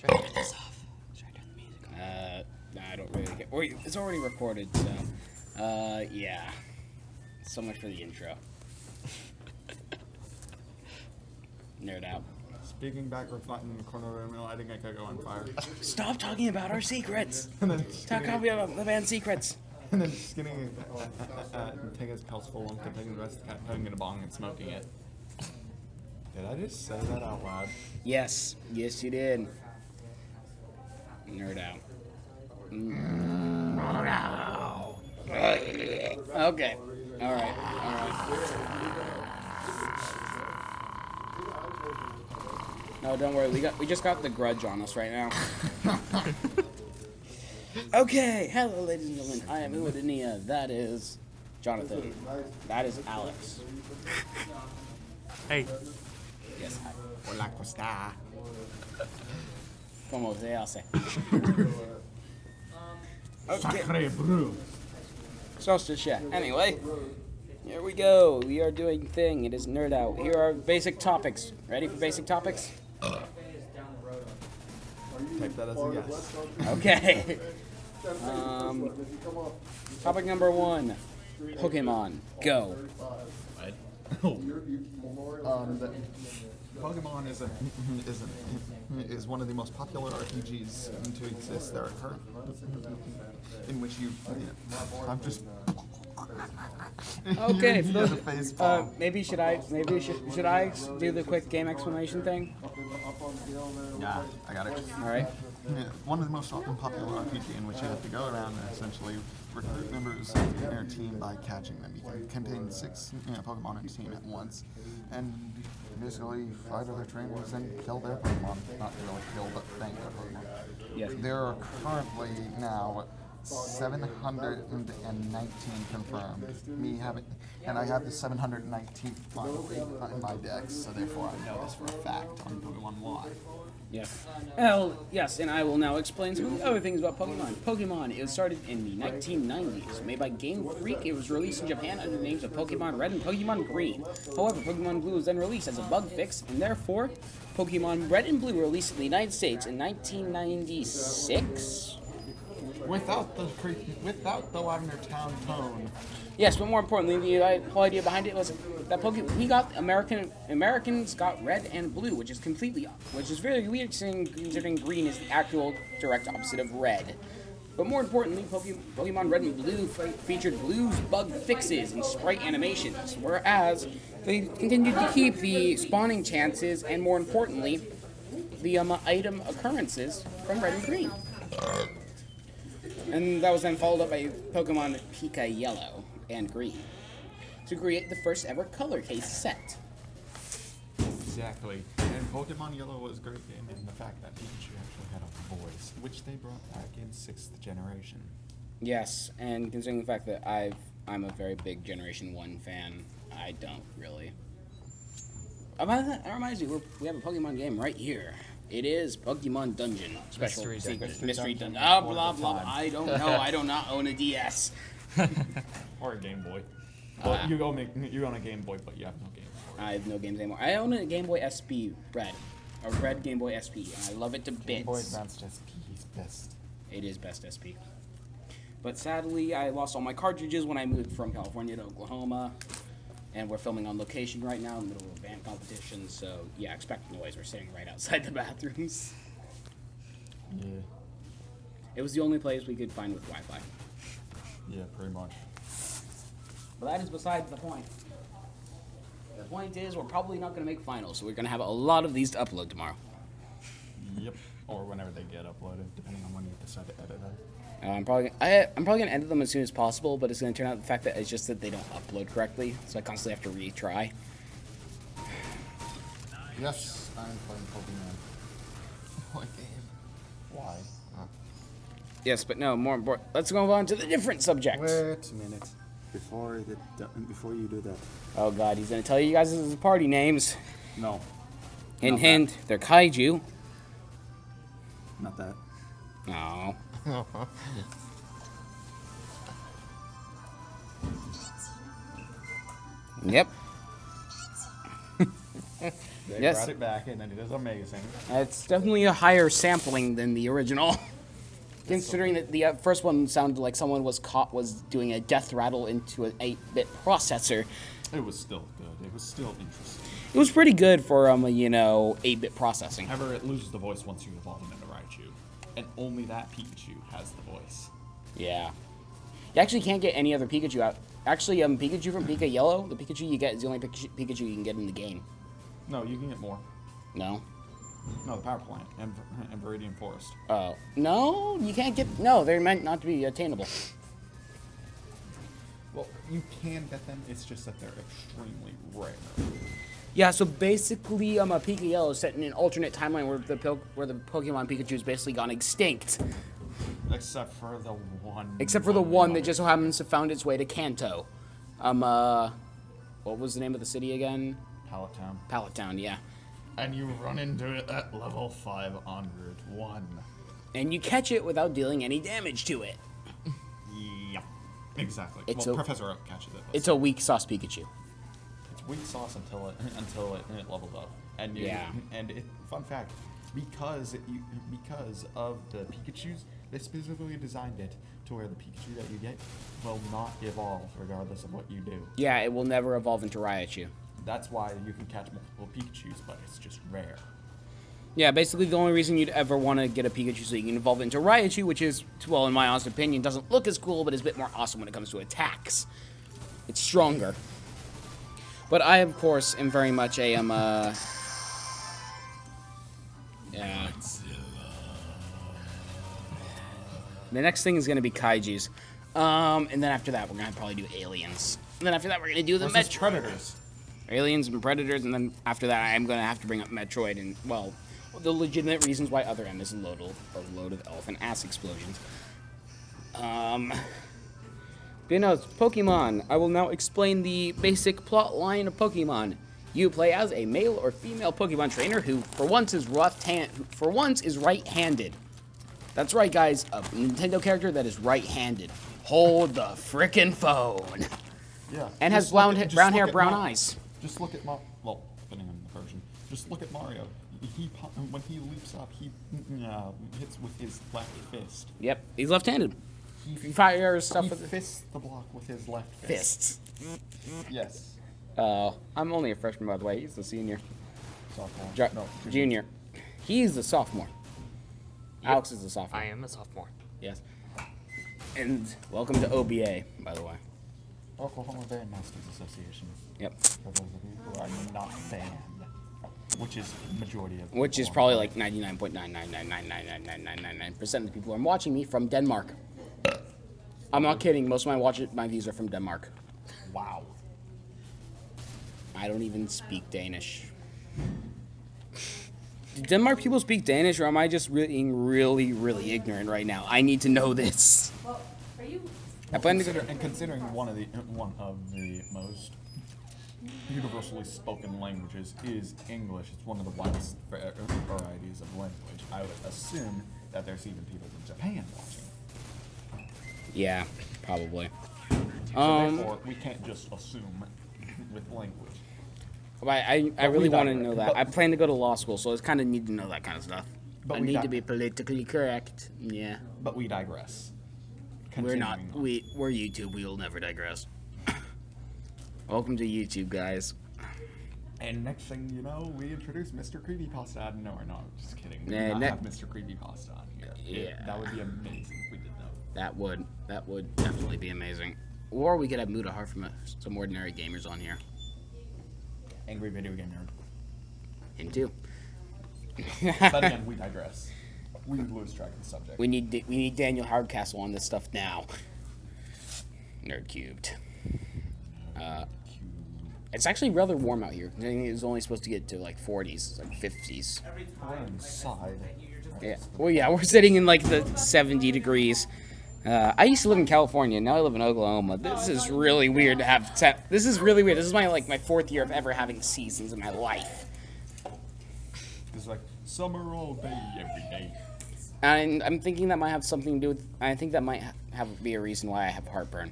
Should I turn this off? Should I turn the music off? Nah, I don't really care. Wait, it's already recorded, so. Yeah. So much for the intro. Nerd out. Speaking back, reflecting in the corner of the room, I think I could go on fire. Stop talking about our secrets! And then Stop talking about the band's secrets! And then just getting taking his pelts full and taking the rest of the cat, putting it in a bong and smoking it. Did I just say that out loud? Yes. Yes, you did. Nerd out. Okay. Alright. No, don't worry. We just got the grudge on us right now. Okay. Hello, ladies and gentlemen. I am Uwadania. That is Jonathan. That is Alex. Hey. Yes, hi. Hola, Costa. Como se hace. Okay. Sacre bleu. Sauce shit. Anyway, here we go. We are doing thing. It is Nerd Out. Here are basic topics. Ready for basic topics? Type that as a yes. Okay. Topic number 1. Pokemon Go. Pokemon is one of the most popular RPGs to exist. There are current in which you. I'm just. Okay. You have a face palm. Maybe should I do the quick game explanation thing? Yeah, I got it. All right. Yeah, one of the most often popular RPG in which you have to go around and essentially recruit members of your team by catching them. You can contain 6 Pokemon in a team at once, and basically fight other trainers and kill their Pokemon. Not really kill, but thank their Pokemon. Yes. There are currently now 719 confirmed. And I have the 719th finally in my decks, so therefore I know this for a fact on Pokemon Y. Yes. Well, yes, and I will now explain some of the other things about Pokemon. Pokemon, it was started in the 1990s. Made by Game Freak, it was released in Japan under the names of Pokemon Red and Pokemon Green. However, Pokemon Blue was then released as a bug fix, and therefore, Pokemon Red and Blue were released in the United States in 1996? Without the Lavender Town tone. Yes, but more importantly, the whole idea behind it was that Americans got red and blue, which is very weird considering green is the actual direct opposite of red. But more importantly, Pokemon Red and Blue featured Blue's bug fixes and sprite animations, whereas they continued to keep the spawning chances and, more importantly, the item occurrences from Red and Green. And that was then followed up by Pokemon Pika Yellow and Green to create the first ever color case set. Exactly. And Pokemon Yellow was great in the fact that Pikachu actually had a voice, which they brought back in 6th generation. Yes, and considering the fact that I'm a very big Generation 1 fan, I don't really. That reminds me, we have a Pokemon game right here. It is Pokemon Dungeon. Special Mystery Dungeon. Blah, blah. I don't know. I do not own a DS. Or a Game Boy. Well, you own a Game Boy, but you have no games for it. I have no games anymore. I own a Game Boy SP Red. A red Game Boy SP, and I love it to bits. Game Boy Advanced SP is best. It is best SP. But sadly, I lost all my cartridges when I moved from California to Oklahoma. And we're filming on location right now in the middle of a band competition, so yeah, expect noise. We're sitting right outside the bathrooms. Yeah. It was the only place we could find with Wi-Fi. Yeah, pretty much. But that is besides the point. The point is, we're probably not going to make finals, so we're going to have a lot of these to upload tomorrow. Yep. Or whenever they get uploaded, depending on when you decide to edit them. I'm probably going to edit them as soon as possible, but it's going to turn out the fact that it's just that they don't upload correctly, so I constantly have to retry. Yes, I'm playing Pokemon. What game? Why? Yes, but no, more important. Let's move on to the different subject. Wait a minute. Before you do that. Oh god, he's going to tell you guys his party names. No. Hint, they're kaiju. Not that. Oh. Yep. They Yes. brought it back, and it is amazing. It's definitely a higher sampling than the original. Considering that the first one sounded like someone was doing a death rattle into an 8-bit processor. It was still good. It was still interesting. It was pretty good for 8-bit processing. However, it loses the voice once you evolve into Raichu, and only that Pikachu has the voice. Yeah. You actually can't get any other Pikachu out. Actually, Pikachu from Pika Yellow, the Pikachu you get is the only Pikachu you can get in the game. No, you can get more. No? No, the power plant and Viridian Forest. Oh. No, you can't get... No, they're meant not to be attainable. Well, you can get them. It's just that they're extremely rare. Yeah, so basically, a Pika Yellow is set in an alternate timeline where the Pokemon Pikachu has basically gone extinct. Except for the one. Except for the one that just so happens to found its way to Kanto. What was the name of the city again? Pallet Town. Pallet Town, yeah. And you run into it at level 501. And you catch it without dealing any damage to it. Yeah, exactly. It's well, a- Professor Oak catches it. It's a weak sauce Pikachu. It's weak sauce until it levels up. And Yeah. Fun fact, because of the Pikachus, they specifically designed it to where the Pikachu that you get will not evolve regardless of what you do. Yeah, it will never evolve into Raichu. That's why you can catch multiple Pikachus, but it's just rare. Yeah, basically the only reason you'd ever want to get a Pikachu so you can evolve it into Raichu, which is, well, in my honest opinion, doesn't look as cool, but is a bit more awesome when it comes to attacks. It's stronger. But I, of course, am very much a, yeah. The next thing is going to be Kaijus. And then after that, we're going to probably do aliens. And then after that, we're going to do the Versus Metroid. Predators. Aliens and Predators, and then after that, I am going to have to bring up Metroid and, well, the legitimate reasons why Other M is a load of elephant ass explosions. But you know, it's Pokemon. I will now explain the basic plot line of Pokemon. You play as a male or female Pokemon trainer who, for once, is right-handed. That's right, guys. A Nintendo character that is right-handed. Hold the frickin' phone. Yeah. And has brown hair, brown eyes. Just look at well, depending on the version. Just look at Mario. When he leaps up, he hits with his left fist. Yep, he's left-handed. He fires stuff with fists the block with his left fists. fist. Yes. I'm only a freshman, by the way. He's the senior. Sophomore. No, Junior. He's the sophomore. Yep. Alex is the sophomore. I am a sophomore. Yes. And welcome to OBA, by the way. Oklahoma Bandmasters Association. Yep. For those of you who are not banned, which is the majority of. Which is probably like 99.999999999% of the people who are watching me from Denmark. I'm not kidding. Most of my views are from Denmark. Wow. I don't even speak Danish. Do Denmark people speak Danish, or am I just being really, really ignorant right now? I need to know this. Well, are you? I plan to Considering one of the most universally spoken languages is English. It's one of the widest varieties of language. I would assume that there's even people in Japan watching. Yeah, probably. So therefore, we can't just assume with language. But I really want to know that. I plan to go to law school, so I kind of need to know that kind of stuff. But I we need di- to be politically correct. Yeah. But we digress. We're not. Continuing on. We're YouTube. We will never digress. Welcome to YouTube, guys. And next thing you know, we introduce Mr. Creepypasta. No, we're not. Just kidding. We Nah, do not ne- have Mr. Creepypasta on here. Yeah. That would be amazing if we did that. That would definitely be amazing. Or we could have Mudahar from some ordinary gamers on here. Angry video game nerd. Him too. But again, we digress. We lose track of the subject. We need Daniel Hardcastle on this stuff now. Nerd cubed. It's actually rather warm out here. I think it's only supposed to get to like 40s, it's like 50s. We're inside. Yeah. Well, yeah, we're sitting in like the 70 degrees. I used to live in California. Now I live in Oklahoma. This is really weird to have. This is really weird. This is my fourth year of ever having seasons in my life. It's like summer all day, every day. And I'm thinking that might have something to do with. I think that might be a reason why I have heartburn.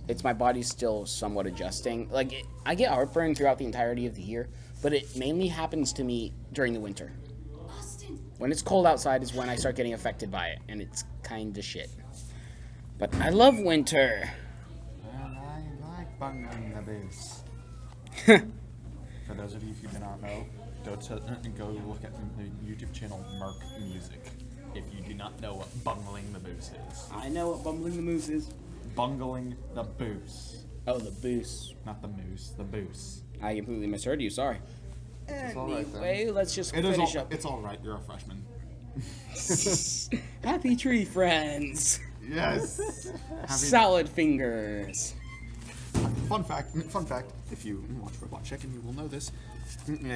It's my body's still somewhat adjusting. Like I get heartburn throughout the entirety of the year, but it mainly happens to me during the winter. When it's cold outside is when I start getting affected by it, and it's kind of shit. But I love winter. And I like bungling the booze. For those of you who do not know, go look at the YouTube channel Merc Music. If you do not know what bungling the booze is. I know what bumbling the moose is. Bungling the booze. Oh, the booze. Not the moose, the booze. I completely misheard you, sorry. all right, then. Anyway, let's just It finish is all, up. It's alright, you're a freshman. Happy tree friends. Yes! Salad fingers. Fun fact, if you watch Robot Chicken, you will know this.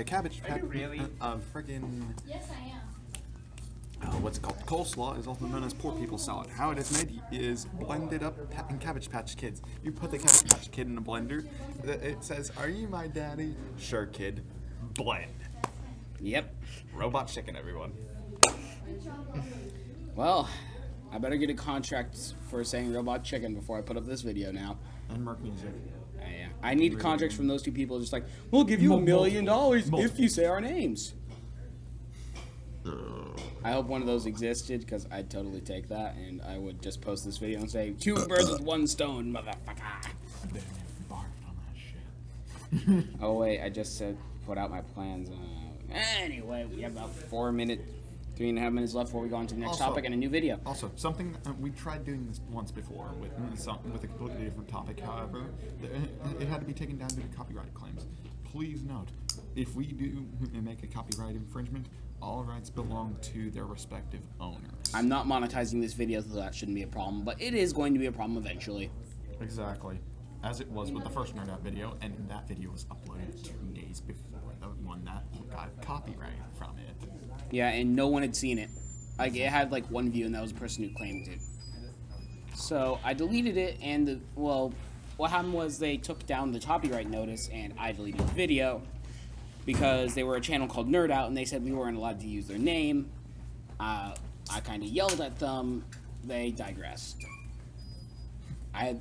Cabbage patch. Friggin'. Yes, I am. What's it called? Coleslaw is also known as poor people's salad. How it is made is blended up in Cabbage Patch Kids. You put the Cabbage Patch Kid in a blender. It says, "Are you my daddy?" Sure, kid. Blend. Yep. Robot Chicken, everyone. Well, I better get a contract for saying Robot Chicken before I put up this video now. And Merc Music. Yeah. I need contracts from those two people just like, we'll give you $1 million if you say our names. I hope one of those existed, because I'd totally take that, and I would just post this video and say, 2 birds with 1 stone, motherfucker. Oh wait, I just said, put out my plans. Anyway, we have about 3.5 minutes left before we go on to the next topic and a new video. Also, something we tried doing this once before with a completely different topic. However, it had to be taken down due to copyright claims. Please note, if we do make a copyright infringement, all rights belong to their respective owners. I'm not monetizing this video, so that shouldn't be a problem, but it is going to be a problem eventually. Exactly. As it was with the first Nerd Out video, and that video was uploaded 2 days before the one that got copyright from it. Yeah, and no one had seen it. Like, it had like 1 view, and that was the person who claimed it. So I deleted it, and what happened was they took down the copyright notice, and I deleted the video because they were a channel called Nerd Out, and they said we weren't allowed to use their name. I kind of yelled at them. They digressed. I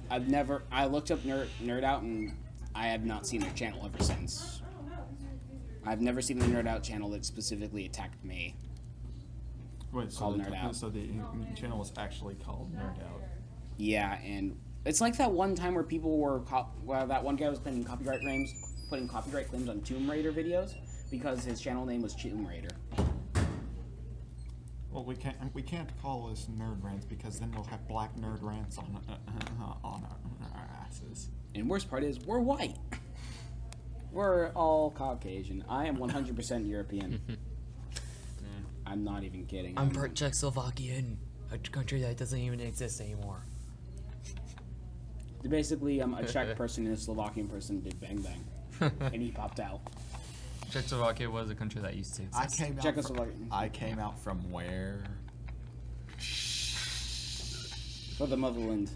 looked up Nerd Out, and I have not seen their channel ever since. I've never seen the Nerd Out channel that specifically attacked me. Wait, so Nerd Out. So the channel was actually called Nerd Out. Yeah, and it's like that one time where people were that one guy was putting copyright claims on Tomb Raider videos because his channel name was Tomb Raider. Well, we can't call this Nerd Rants because then we'll have black Nerd Rants on our asses. And worst part is we're white. We're all Caucasian. I am 100% European. I'm not even kidding. I'm part Czechoslovakian, a country that doesn't even exist anymore. Basically, a Czech person and a Slovakian person did bang bang, and he popped out. Czechoslovakia was a country that used to exist. I came out from where? For the motherland.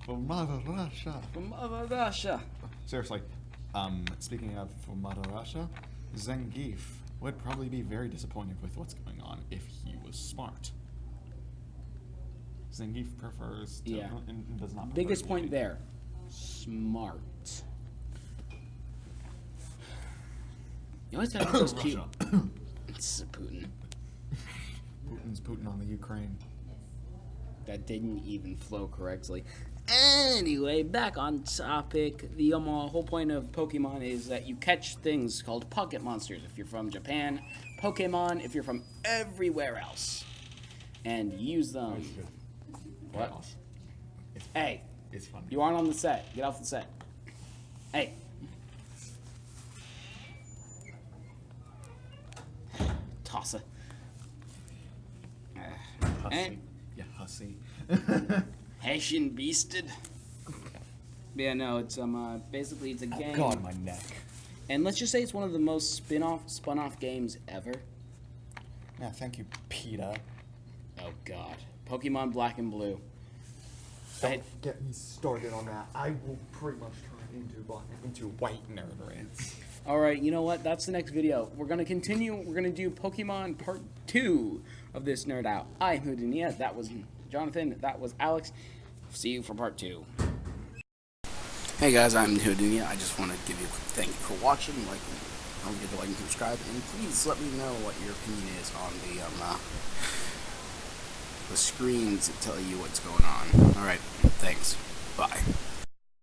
From Mother Russia. From Mother Russia. Seriously, speaking of from Mother Russia, Zangief would probably be very disappointed with what's going on if he was smart. Zangief prefers to, and does not prefer Biggest to point be. there. Smart. You always gotta get those cute. It's Putin. Putin's Putin on the Ukraine. That didn't even flow correctly. Anyway, back on topic. The whole point of Pokemon is that you catch things called pocket monsters if you're from Japan, Pokemon if you're from everywhere else, and use them. What? Hey, It's funny. you aren't on the set. Get off the set. Hey. Tossa. Hussy. Yeah, hussy. Hessian beasted. Yeah, no, it's basically it's a game. Oh God, my neck. And let's just say it's one of the most spun off games ever. Yeah, thank you, PETA. Oh God, Pokemon Black and Blue. Don't get me started on that. I will pretty much turn into white Nerd Rants. All right, you know what? That's the next video. We're gonna continue. We're gonna do Pokemon Part 2 of this Nerd Out. I'm Houdiniya. That was Jonathan. That was Alex. See you for Part 2. Hey guys, I'm Houdini. I just want to give you a quick thank you for watching. Don't forget to like and subscribe, and please let me know what your opinion is on the screens that tell you what's going on. Alright, thanks.